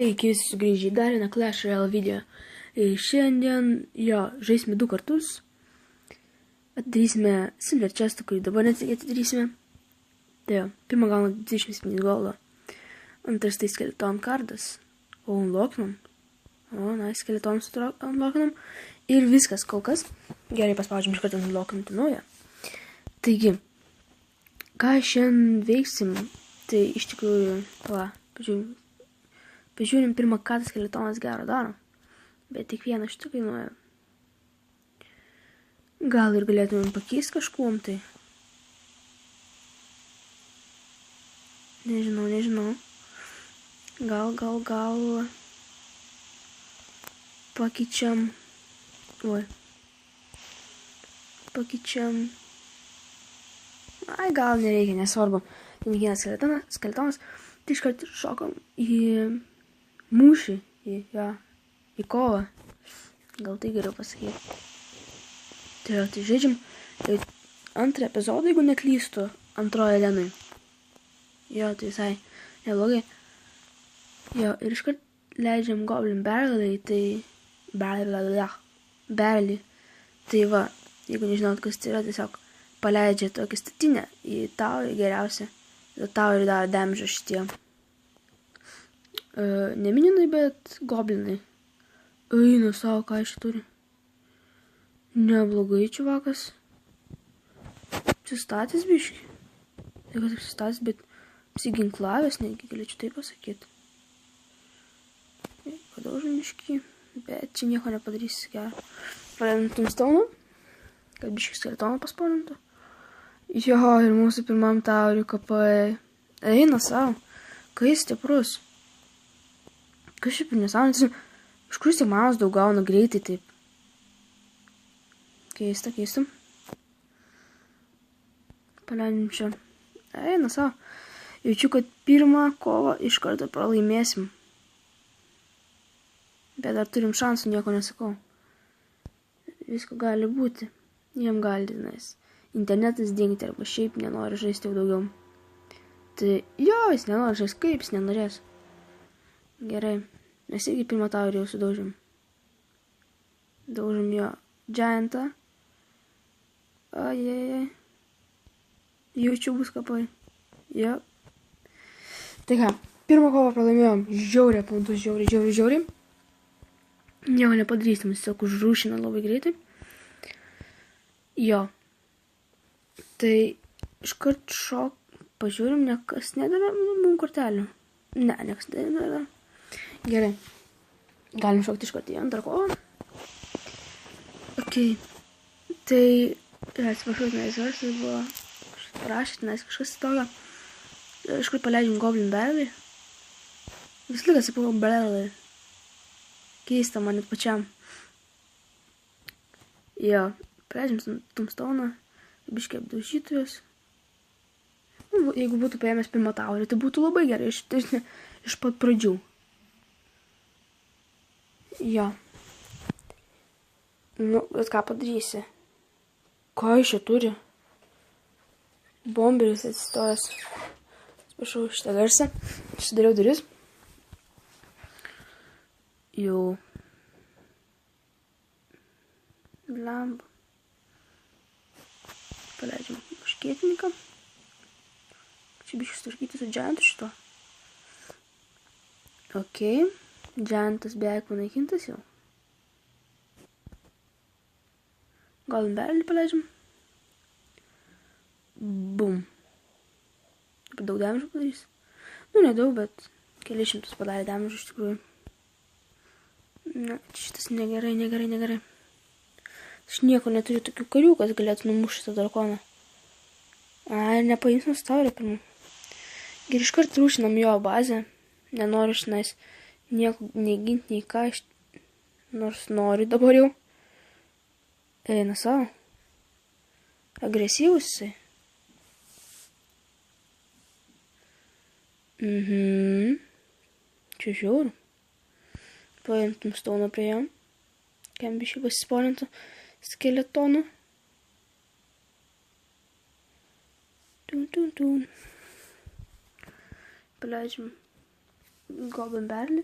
Sveiki, visi sugrįžę į dar vieną Clash Royale video. Ir šiandien žaisime 2 kartus. Atidarysime Silver Chestą, kurį dabar atidarysime. Tai jo, pirmą gaunam 27 goldo. Antras tai skeleton kardas. O unlockinam. O, nice, skeletonus unlockinam. Ir viskas kol kas. Gerai, paspaudžiam iš karto unlockinti naują. Taigi, ką šiandien veiksim, tai iš tikrųjų, pažiūrim pirmą, ką tas skeletonas gero daro. Bet tik vieną šitą kainuoja. Gal ir galėtumėm pakeisti kažkuom tai. Nežinau. Gal pakeičiam. Ai, gal nereikia, nesvarbu. Ten vienas skeletonas. Tai iškart šokam į mūšį, į kovą. Gal tai geriau pasakyti. Tai žaidžiam antrą epizodą, jeigu neklystu, antroje arenai. Tai visai neblogai. Ir iškart leidžiam Goblin Barrelį. Tai va, jeigu nežinot, kas tai yra, tiesiog paleidžia tokią statinę į taurį geriausia. Taurį daro damage šitie. Ne mininai, bet goblinai. Eina savo, ką iš turi. Neblogai, čiuvakas. Apsistatęs biški. Tai kas apsistatęs, bet apsiginklavęs, netgi galėčiau taip pasakyti. Padaužim biški, bet čia nieko nepadarysi gero. Pradėm Tombstone'u, kad biški skeletoną paspaudintų. Ir mūsų pirmam taurių kapai. Eina savo. Kai jis stiprus. Kas šiaip ir nesąmonė. Iš kur jis tik manas daug gauna greitai taip. Keista. Paleidžiam čia. Eina savo. Jaučiu, kad pirmą kovą iš karto pralaimėsim. Bet dar turim šansų, nieko nesakau. Visko gali būti. Jiem gali dinais. Internetas dingti arba šiaip nenori žaisti jau daugiau. Tai jis nenori žaisti, kaip jis nenorės. Gerai, mes irgi pirmą taurį jau sudaužim. Daužim jo Giantą. Ajajaj. Jaučiu bus kapai. Tai ką, pirmą kovą pralaimėjom. Žiauriai punktus, žiauriai. Nieko nepadarysim, tiesiog užrūšina labai greitai. Tai iškart pažiūrim, nekas nedavė mum kortelių. Ne, nekas nedavė. Gerai. Galim šokti iškart į antrą kovą. Tai, atsiprašau, nes buvo parašyti, nes kažkas tokio. Iškart paleidžiam Goblin Barrelį. Vis lyg atsipau Barrelį. Keista man net pačiam. Paleidžiam Tombstone'ą. Biškai apdaužytojus. Jeigu būtų paėmęs pirmą taurį, tai būtų labai gerai iš pat pradžių. Bet ką padarysi? Ką iš čia turi? Bomberis atsistojęs. Atsiprašau šitą garsą. Išsidariau duris. Blemba. Paleidžiam muškietininką. Čia biškai sutvarkyti su Giantu šito. Giantas beveik panaikintas jau. Goblin Barrelį paleidžiam. Bum. Daug damage padarys. Nedaug, bet keliais šimtus padarė damage iš tikrųjų. Šitas negerai. Aš nieko neturiu tokių karių, kas galėtų numušti tą drakoną. Nepaimsim taurę pirmą. Ir iškart rūšinam jo bazę. Nenoriu šnais nieko neginti, nei ką. Nors noriu dabar jau. Eina savo. Agresyvus jisai. Čia žiauru. Paimtum Tombstone'ą prie jo. Kiam biškai pasispolintų skeletoną. Paleidžiam Goblin Barrelį.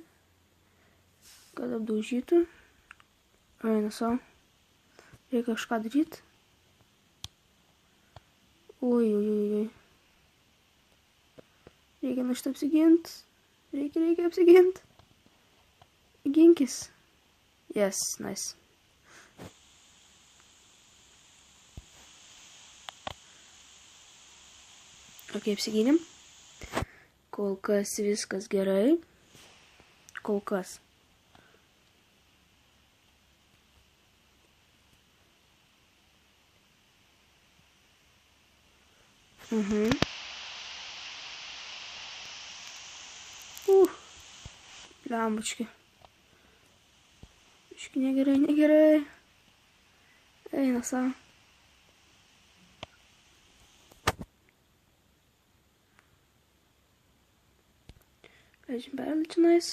kad apdaužytų. Eina savo. Reikia kažką daryti. Oi. Reikia nuo šitą apsigint. Reikia apsigint. Ginkis. Yes, nice. Ok, apsigynim. Kol kas viskas gerai. Kol kas. Lembučki. Biški negerai. Eina savo. Leidžiam perličinais.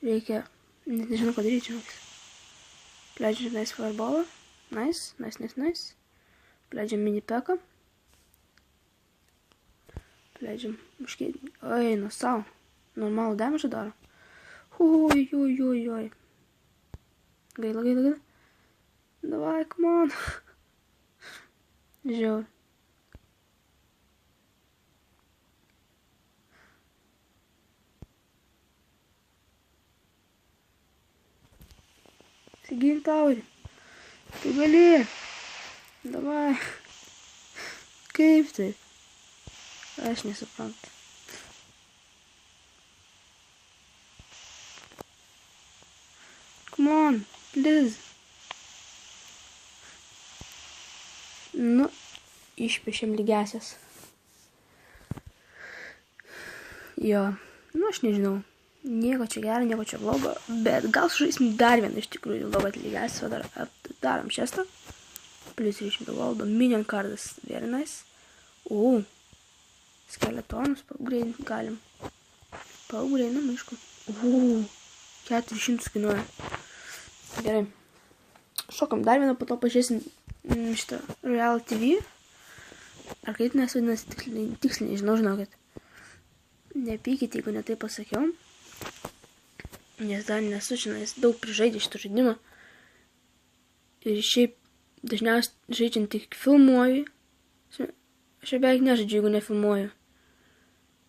Reikia, net nežinau, ką daryti, žinokis. Leidžiam nice fireballą. Nice. Leidžiam mini peką. Leidžiam muškėti. Eina savo. Normalų damage daro. Oi. Gaila. Davai, come on. Žiauri. Sigink taurį. Tu gali. Davai. Kaip tai? Aš nesuprantu. Come on, please. Nu, išpešėm lygiasias. Jo, aš nežinau. Nieko čia gero, nieko čia blogo, bet gal sužaisim dar vieną iš tikrųjų labai lygiasias, o darom šestą. Plus 300 gold, minion kardas, very nice. Skeletonus paupgraidinti galim. Paupgraidinam, aišku. 400 kainuoja. Gerai. Šokam dar vieną, po to pažiūrėsim šitą Royal TV. Ar kaip nes vadinasi tiksliai, žinokit. Nepykit, jeigu netai pasakiau. Nes dar nesu žinais daug prižaidė šitą žaidimą. Ir šiaip dažniausiai žaidžiant tik filmuoju. Aš beveik nežaidžiu, jeigu nefilmuoju.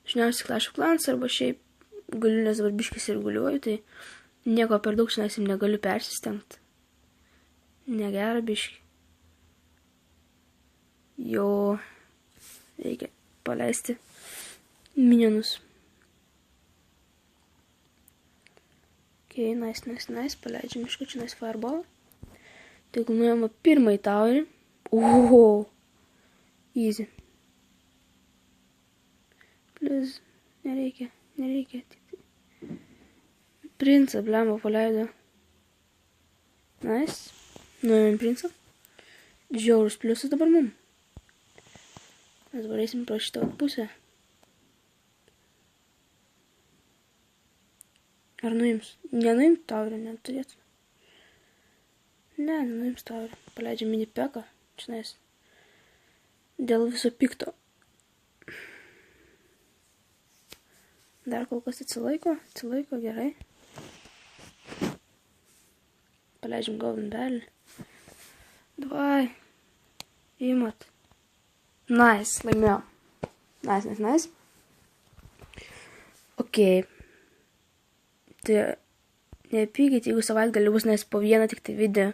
Dažniausiai Clash of Clans arba šiaip galiu, nes dabar biškis ir guliuoju, tai nieko per daug šiandien negaliu persistengti. Negera biški. Jo, reikia paleisti minionus. Ok, nice, paleidžiam iš čia nice fireball. Tai nuėjama pirmąjį taurį. Easy. Please, nereikia. Princą, blemba, paleido. Nice. Nuėjom princą. Žiaurus pliusas dabar mum. Mes dabar eisim pro šitą pusę. Ar nuims? Nenuims taurį, neturėtų. Ne, nenuims taurį. Paleidžiam mini peką. Čionais. Dėl viso pikto. Dar kol kas atsilaiko gerai. Paleidžiam golden barrel. Davai. Įmat. Nice, laimėjau. Nice. Ok. Tai nepykit, jeigu savaitgalį bus nes po vieną tik tai video,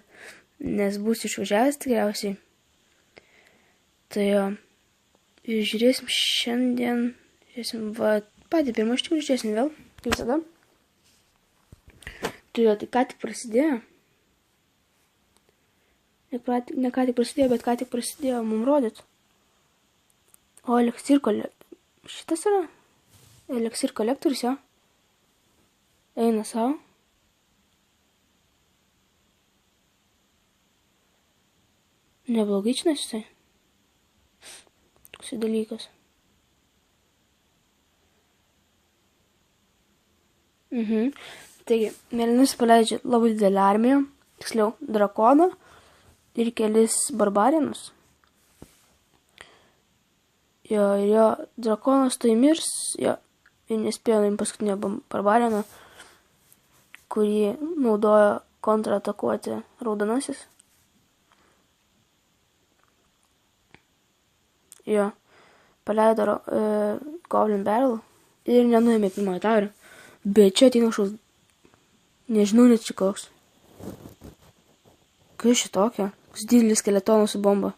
nes bus išvažiavęs tikriausiai. Tai žiūrėsim šiandien, patį pirmą iš tikrųjų žiūrėsim vėl, kaip visada. Tai ką tik prasidėjo. Ne ką tik prasidėjo, bet ką tik prasidėjo mums rodyt. O eliksir kolektorius. Šitas yra? Eliksir kolektorius, jo. Eina savo. Neblogai čia nesisai. Toksai dalykas. Taigi, mėlynis paleidžia labai didelį armiją, tiksliau, drakoną. ir kelis barbarinus. Jo, ir jo drakonas tai mirs, jo, ir nespėjo nuimti paskutinio barbarino, kurį naudojo kontratakuoti raudonasis. Jo, paleido Goblin Barrel ir nenuėmė pirmojo taurę. Bet čia ateina kažkoks, nežinau net čia koks. Kas šitokia? Koks didelis skeletonas su bomba.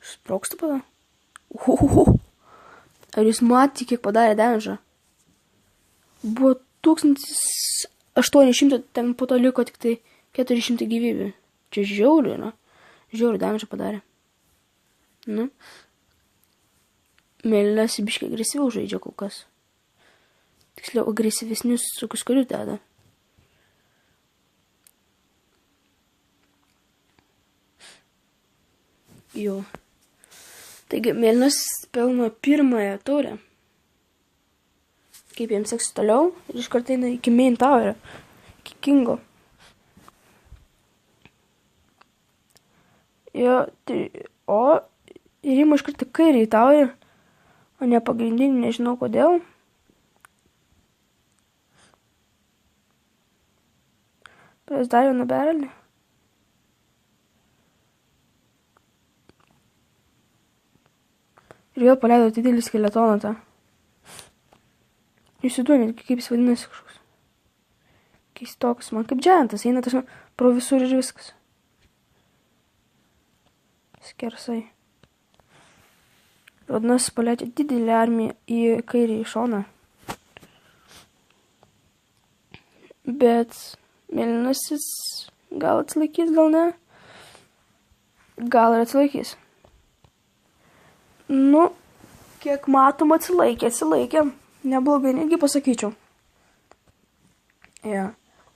Sproksta pada? Ar jūs matėte, kiek padarė damage'ą? Buvo 1800, ten po to liko tik tai 400 gyvybių. Čia žiauriai, na? Žiauriai damage'ą padarė. Nu. Mėlynas biškai agresyviau žaidžia kol kas. Tiksliau, agresyvesnius tokius karių deda. Jo. Taigi, mėlynas pelno pirmąją taurę. Kaip jiems seksis toliau. Ir iš karto eina iki main tower. Iki kingo. Jo, tai, ir ima iš karto kairį tower. O ne pagrindinį, nežinau kodėl. Pradės dar vieną barrelį. Ir vėl paleido didelį skeletoną tą. Jūs įduomėt, kaip jis vadinasi kažkoks. Keistokas, man kaip džiantas, eina tas pro visur ir viskas. Skersai. Raudonasis paleidžia didelį armiją į kairį šoną. Bet mėlynasis gal atsilaikys, gal ne. Gal ir atsilaikys. Nu, kiek matom atsilaikė. Neblogai, netgi pasakyčiau. Ja.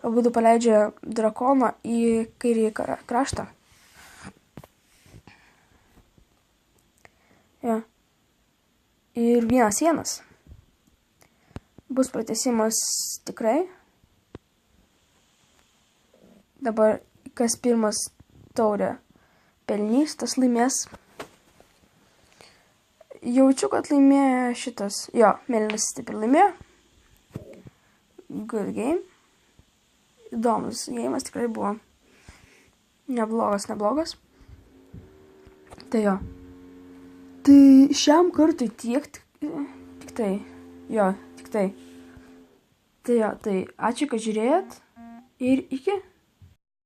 Abudu paleidžia drakoną į kairį kraštą. Ja. Ir 1-1. Bus pratęsimas tikrai. Dabar kas pirmas taurę pelnys, tas laimės. Jaučiu, kad laimėjo šitas. Jo, mėlynas taip ir laimėjo. Good game. Įdomus game'as tikrai buvo. Neblogas. Tai jo. Tai šiam kartui tiek tai. Jo, tik tai. Tai jo, tai ačiū, kad žiūrėjot. Ir iki.